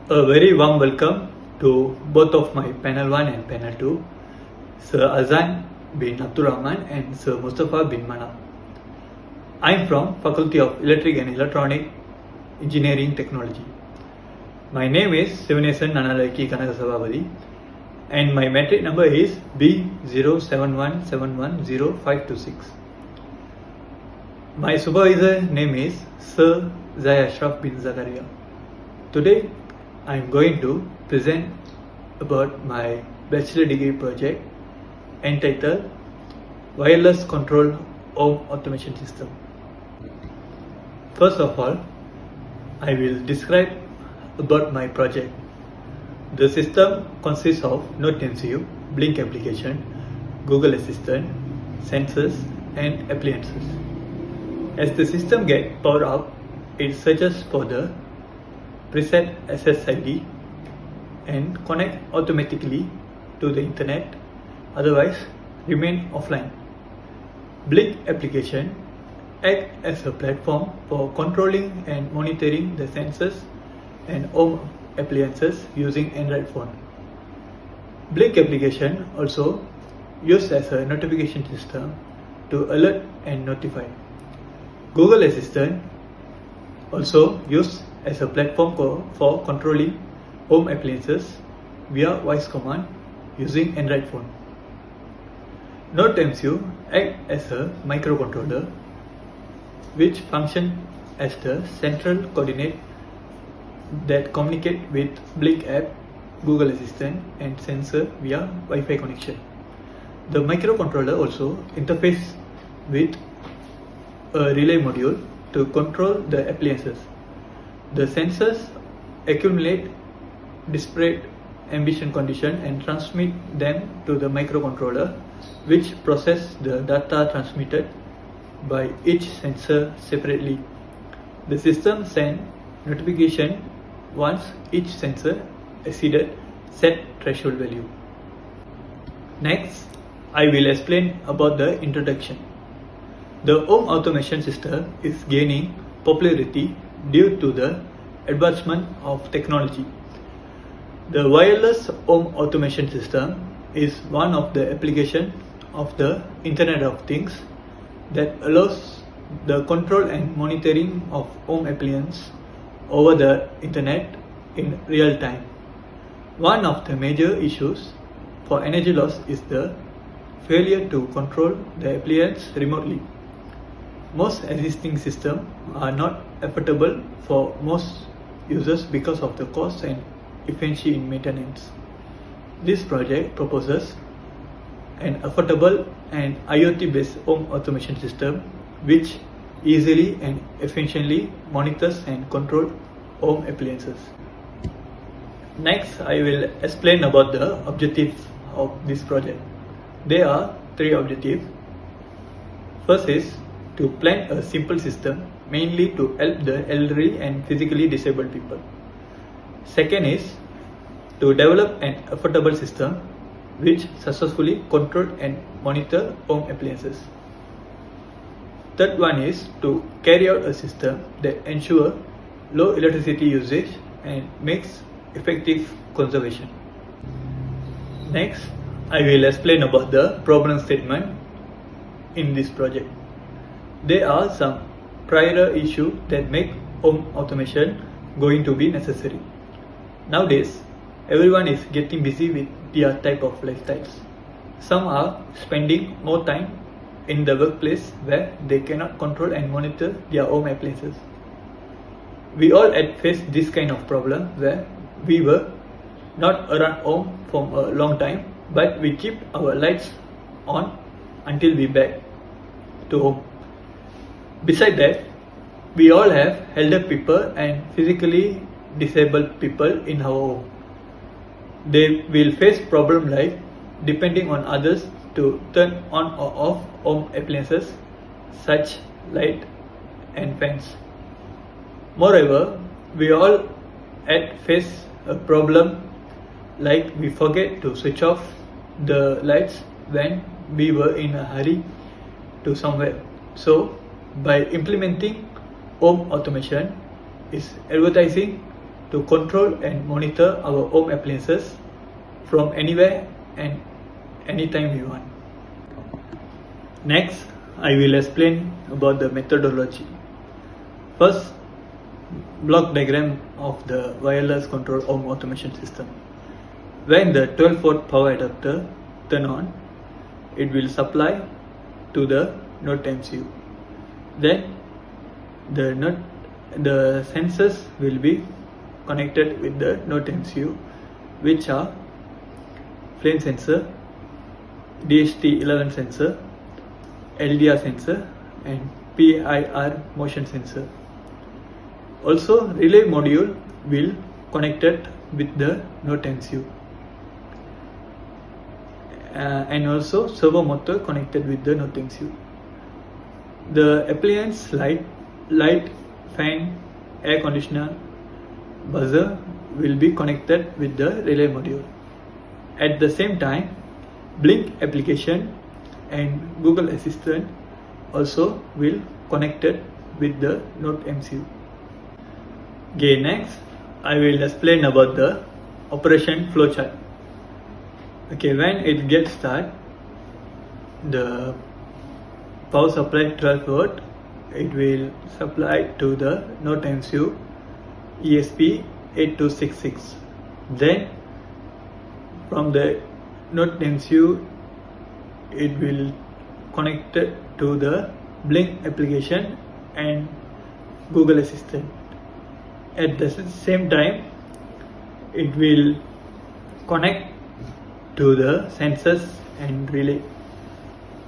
A very warm welcome to both of my panel 1 and panel 2, Sir Azan bin Abdul Rahman and Sir Mustafa bin Mana. I am from Faculty of Electric and Electronic Engineering Technology. My name is SIVANESAN KANAGASABAPATHY and my metric number is B0717105526. My supervisor name is Sir Zaya Ashraf bin Zakaria. Today I am going to present about my bachelor degree project entitled Wireless Control Home Automation System. First of all, I will describe about my project. The system consists of Note MCU, Blink application, Google Assistant, sensors and appliances. As the system gets powered up, it searches for the preset SSID and connect automatically to the internet, otherwise remain offline. Blink application acts as a platform for controlling and monitoring the sensors and home appliances using Android phone. Blink application also used as a notification system to alert and notify. Google Assistant also used as a platform for controlling home appliances via voice command using Android phone. Note MCU acts as a microcontroller which functions as the central coordinate that communicate with Blink app, Google Assistant and sensor via Wi-Fi connection. The microcontroller also interfaces with a relay module to control the appliances. The sensors accumulate disparate emission conditions and transmit them to the microcontroller, which process the data transmitted by each sensor separately. The system sends notification once each sensor exceeded set threshold value. Next, I will explain about the introduction. The home automation system is gaining popularity due to the advancement of technology. The wireless home automation system is one of the applications of the Internet of Things that allows the control and monitoring of home appliances over the Internet in real time. One of the major issues for energy loss is the failure to control the appliance remotely. Most existing systems are not affordable for most users because of the cost and efficiency in maintenance. This project proposes an affordable and IoT-based home automation system which easily and efficiently monitors and controls home appliances. Next, I will explain about the objectives of this project. There are three objectives. First is to plan a simple system mainly to help the elderly and physically disabled people. Second is to develop an affordable system which successfully control and monitor home appliances. Third one is to carry out a system that ensures low electricity usage and makes effective conservation. Next, I will explain about the problem statement in this project. There are some prior issues that make home automation going to be necessary. Nowadays, everyone is getting busy with their type of lifestyles. Some are spending more time in the workplace where they cannot control and monitor their home appliances. We all had faced this kind of problem where we were not around home for a long time, but we keep our lights on until we back to home. Besides that, we all have elder people and physically disabled people in our home. They will face problems like depending on others to turn on or off home appliances such light and fans. Moreover, we all had faced a problem like we forget to switch off the lights when we were in a hurry to somewhere. So by implementing home automation is advertising to control and monitor our home appliances from anywhere and anytime we want. Next, I will explain about the methodology. First, block diagram of the wireless control home automation system. When the 12-volt power adapter turn on, it will supply to the Note MCU. Then the sensors will be connected with the Note MCU, which are flame sensor, DHT11 sensor, LDR sensor and PIR motion sensor. Also, relay module will connected with the Note MCU, and also servo motor connected with the Note MCU. The appliance light, fan, air conditioner, buzzer will be connected with the relay module. At the same time, Blink application and Google Assistant also will connected with the Note MCU. Okay, next I will explain about the operation flowchart. Okay, when it gets started, the power supply 12 volt, it will supply to the Note MCU ESP8266. Then from the Note MCU, it will connect it to the Blink application and Google Assistant. At the same time, it will connect to the sensors and relay.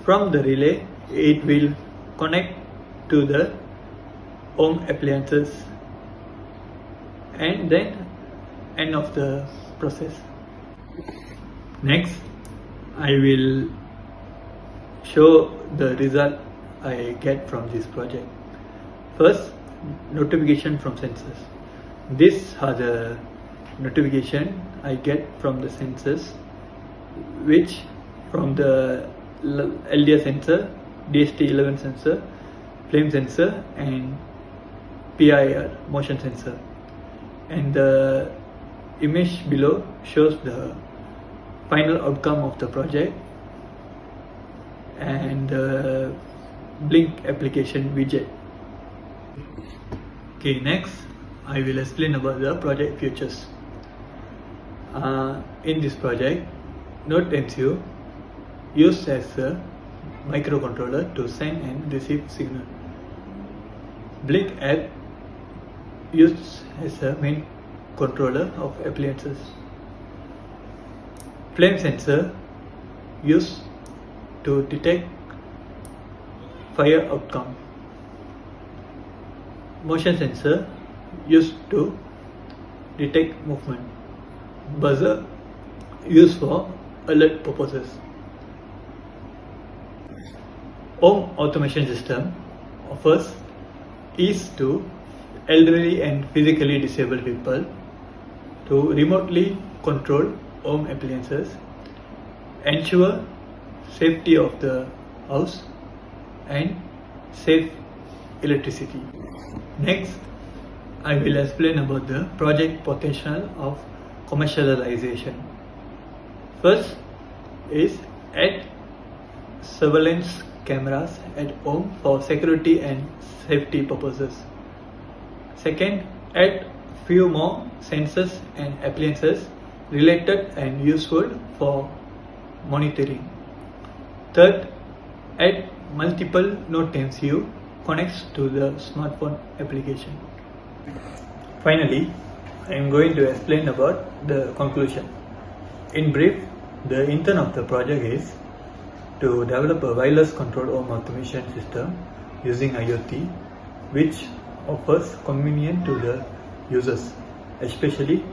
From the relay, it will connect to the home appliances, and then end of the process. Next, I will show the result I get from this project. First, notification from sensors. These are the notification I get from the sensors, which from the LDR sensor, DHT11 sensor, flame sensor and PIR motion sensor. And the image below shows the final outcome of the project and the Blink application widget. Okay, next I will explain about the project features. In this project, Note MCU used as a microcontroller to send and receive signal. Blink app used as a main controller of appliances. Flame sensor used to detect fire outcome. Motion sensor used to detect movement. Buzzer used for alert purposes. Home automation system offers ease to elderly and physically disabled people to remotely control home appliances, ensure safety of the house and save electricity. Next, I will explain about the project potential of commercialization. First is add surveillance cameras at home for security and safety purposes. Second, add few more sensors and appliances related and useful for monitoring. Third, add multiple Note MCU connects to the smartphone application. Finally, I am going to explain about the conclusion. In brief, the intent of the project is to develop a wireless control home automation system using IoT, which offers convenience to the users, especially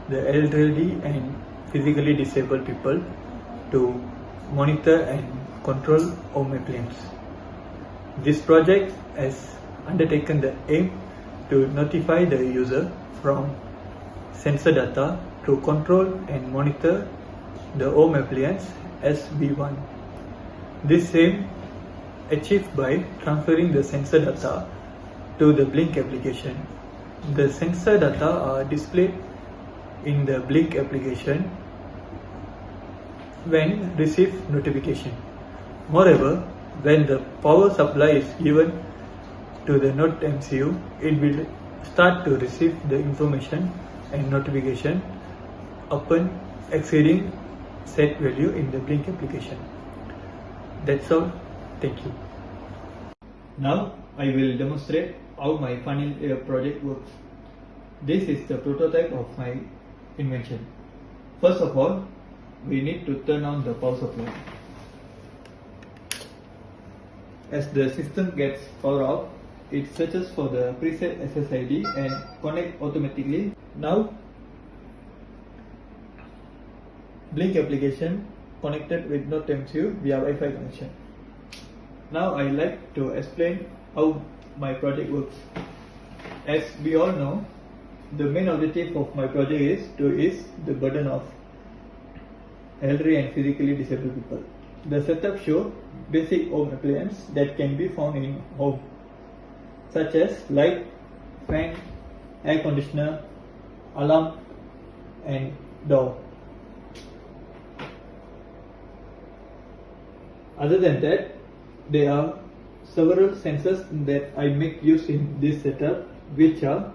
the elderly and physically disabled people, to monitor and control home appliances. This project has undertaken the aim to notify the user from sensor data to control and monitor the home appliance as we want. This aim achieved by transferring the sensor data to the Blink application The sensor data are displayed in the blink application when receive notification. Moreover, when the power supply is given to the Node MCU, it will start to receive the information and notification upon exceeding set value in the blink application. That's all. Thank you. Now I will demonstrate how my funnel project works. This is the prototype of my invention. First of all, we need to turn on the power supply. As the system gets power off, it searches for the preset SSID and connect automatically. Now, blink application connected with Node MCU via Wi-Fi connection. Now I like to explain how my project works. As we all know, the main objective of my project is to ease the burden of elderly and physically disabled people. The setup shows basic home appliances that can be found in home, such as light, fan, air conditioner, alarm, and door. Other than that, there are several sensors that I make use in this setup which are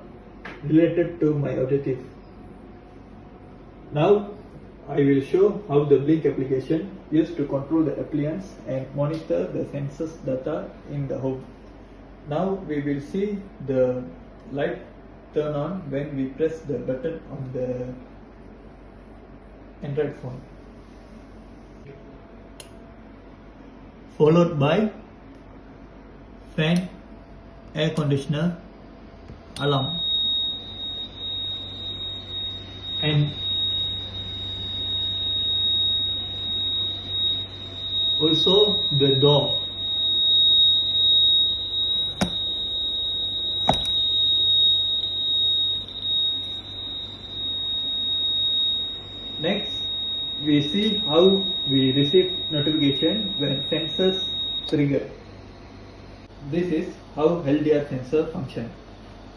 related to my objective. Now I will show how the blink application used to control the appliance and monitor the sensors data in the home. Now we will see the light turn on when we press the button on the Android phone, followed by fan, air conditioner, alarm, and also the door. Next, we see how we receive notification when sensors trigger. This is how LDR sensor function.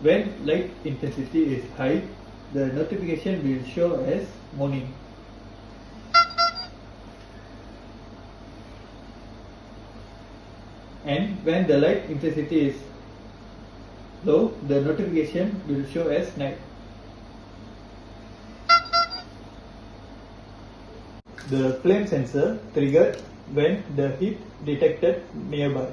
When light intensity is high, the notification will show as morning. And when the light intensity is low, the notification will show as night. The flame sensor triggered when the heat detected nearby.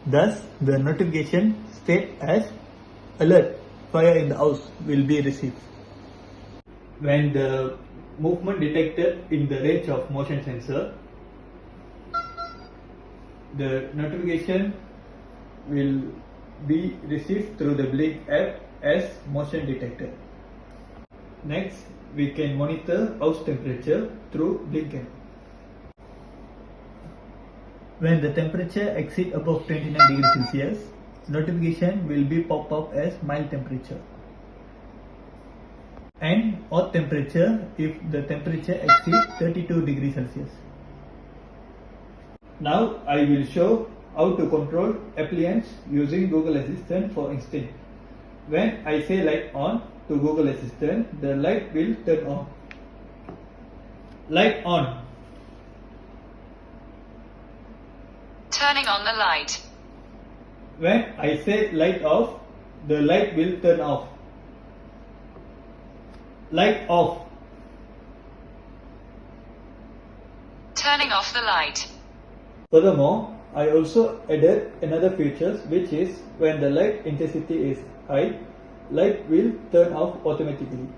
Thus, the notification state as alert, fire in the house will be received. When the movement detected in the range of motion sensor, the notification will be received through the blink app as motion detected. Next, we can monitor house temperature through blink app. When the temperature exceeds above 29 degrees Celsius, notification will be pop up as mild temperature, and hot temperature if the temperature exceeds 32 degrees Celsius. Now I will show how to control appliance using Google Assistant. For instance, when I say light on to Google Assistant, the light will turn on. Light on. Turning on the light. When I say light off, the light will turn off. Light off. Turning off the light. Furthermore, I also added another feature, which is when the light intensity is high, light will turn off automatically.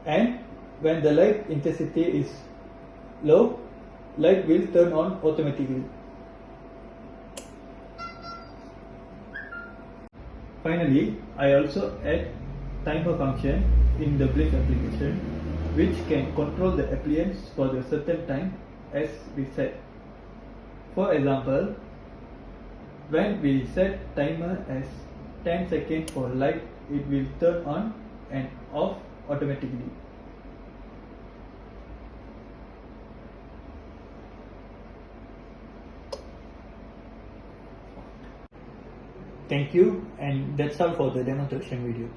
And when the light intensity is low, light will turn on automatically. Finally, I also add timer function in the blink application, which can control the appliance for the certain time as we set. For example, when we set timer as 10 seconds for light, it will turn on and off automatically. Thank you, and that's all for the demonstration video.